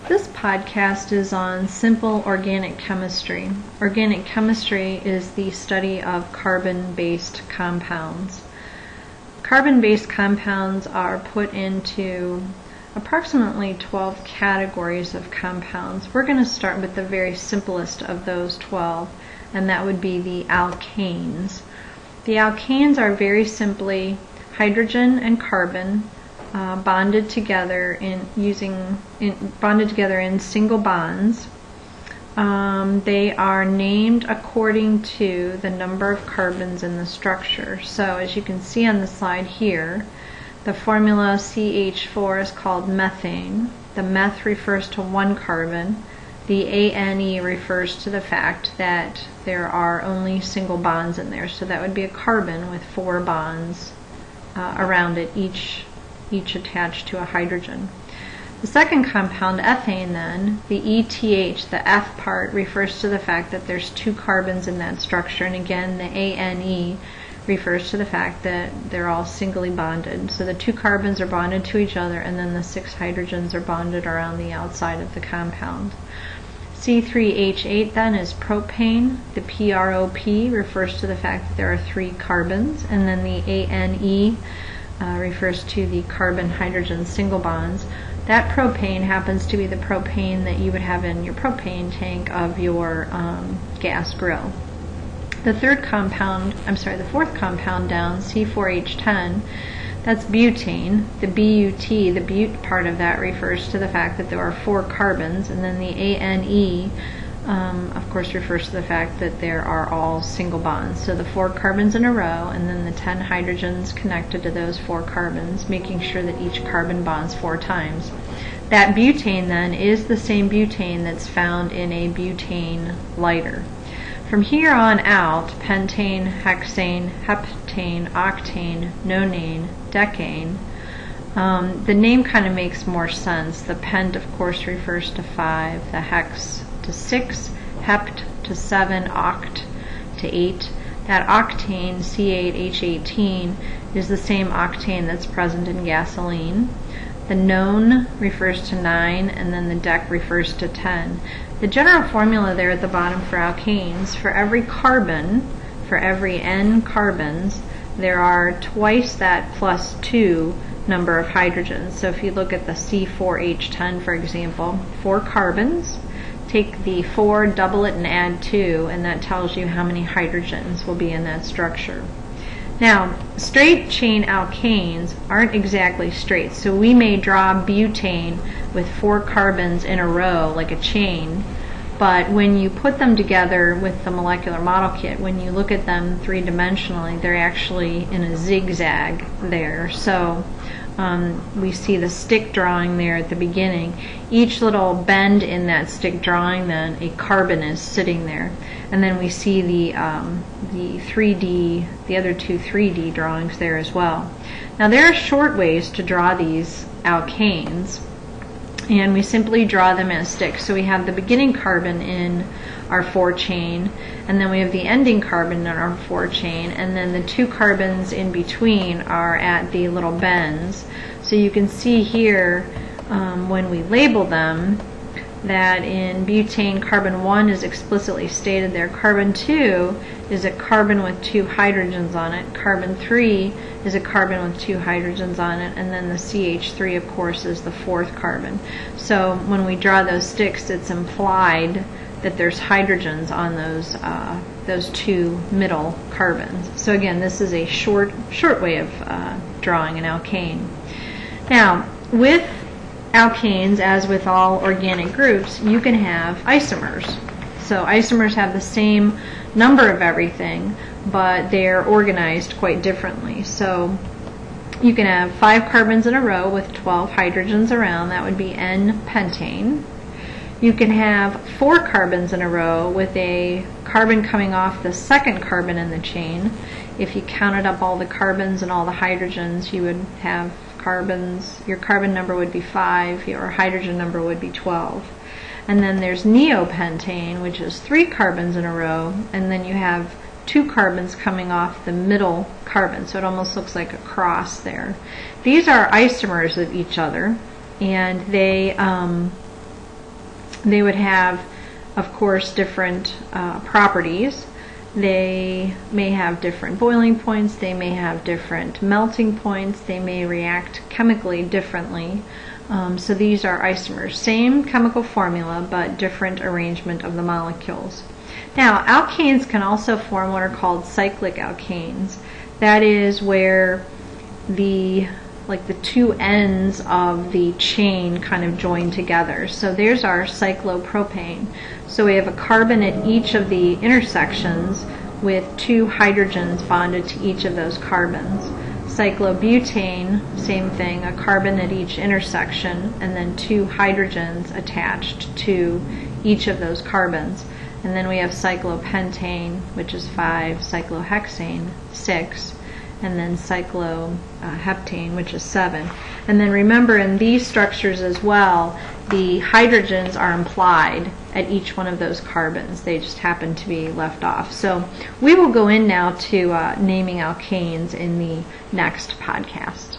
This podcast is on simple organic chemistry. Organic chemistry is the study of carbon-based compounds. Carbon-based compounds are put into approximately 12 categories of compounds. We're going to start with the very simplest of those 12, and that would be the alkanes. The alkanes are very simply hydrogen and carbon bonded together in single bonds. They are named according to the number of carbons in the structure. So as you can see on the slide here, the formula CH4 is called methane. The meth refers to one carbon. The ANE refers to the fact that there are only single bonds in there. So that would be a carbon with 4 bonds around it, each attached to a hydrogen. The second compound, ethane, then, the ETH, the F part, refers to the fact that there's 2 carbons in that structure, and again the ANE refers to the fact that they're all singly bonded. So the 2 carbons are bonded to each other, and then the 6 hydrogens are bonded around the outside of the compound. C3H8 then is propane. The PROP refers to the fact that there are 3 carbons, and then the ANE refers to the carbon-hydrogen single bonds. That propane happens to be the propane that you would have in your propane tank of your gas grill. The fourth compound down, C4H10, that's butane. The BUT, the but part of that, refers to the fact that there are 4 carbons, and then the ANE of course refers to the fact that there are all single bonds. So the 4 carbons in a row, and then the 10 hydrogens connected to those 4 carbons, making sure that each carbon bonds 4 times. That butane then is the same butane that's found in a butane lighter. From here on out, pentane, hexane, heptane, octane, nonane, decane, the name kind of makes more sense. The pent, of course, refers to 5, the hex to 6, hept to 7, oct to 8. That octane, C8H18, is the same octane that's present in gasoline. The non refers to 9, and then the dec refers to 10. The general formula there at the bottom for alkanes, for every carbon, for every n carbons, there are twice that plus 2 number of hydrogens. So if you look at the C4H10, for example, 4 carbons, take the 4, double it, and add 2, and that tells you how many hydrogens will be in that structure. Now, straight chain alkanes aren't exactly straight, so we may draw butane with 4 carbons in a row like a chain, but when you put them together with the molecular model kit, when you look at them 3-dimensionally, they're actually in a zigzag there. So we see the stick drawing there at the beginning. Each little bend in that stick drawing, then a carbon is sitting there. And then we see the 3D, the other 2 3D drawings there as well. Now there are short ways to draw these alkanes, and we simply draw them as sticks. So we have the beginning carbon in our 4 chain, and then we have the ending carbon in our 4 chain, and then the 2 carbons in between are at the little bends. So you can see here when we label them that in butane, carbon 1 is explicitly stated there. Carbon 2 is a carbon with 2 hydrogens on it. Carbon 3 is a carbon with 2 hydrogens on it. And then the CH3, of course, is the 4th carbon. So when we draw those sticks, it's implied that there's hydrogens on those 2 middle carbons. So again, this is a short way of drawing an alkane. Now, with alkanes, as with all organic groups, you can have isomers. So isomers have the same number of everything, but they're organized quite differently. So you can have 5 carbons in a row with 12 hydrogens around. That would be N-pentane. You can have 4 carbons in a row with a carbon coming off the 2nd carbon in the chain. If you counted up all the carbons and all the hydrogens, you would have carbons. Your carbon number would be 5, your hydrogen number would be 12. And then there's neopentane, which is 3 carbons in a row, and then you have 2 carbons coming off the middle carbon, so it almost looks like a cross there. These are isomers of each other, and they They would have, of course, different properties. They may have different boiling points, they may have different melting points, they may react chemically differently. So these are isomers. Same chemical formula, but different arrangement of the molecules. Now, alkanes can also form what are called cyclic alkanes. That is where the two ends of the chain kind of join together. So there's our cyclopropane. So we have a carbon at each of the intersections with 2 hydrogens bonded to each of those carbons. Cyclobutane, same thing, a carbon at each intersection and then 2 hydrogens attached to each of those carbons. And then we have cyclopentane, which is 5, cyclohexane, 6, and then cycloheptane, which is 7. And then remember, in these structures as well, the hydrogens are implied at each one of those carbons. They just happen to be left off. So we will go in now to naming alkanes in the next podcast.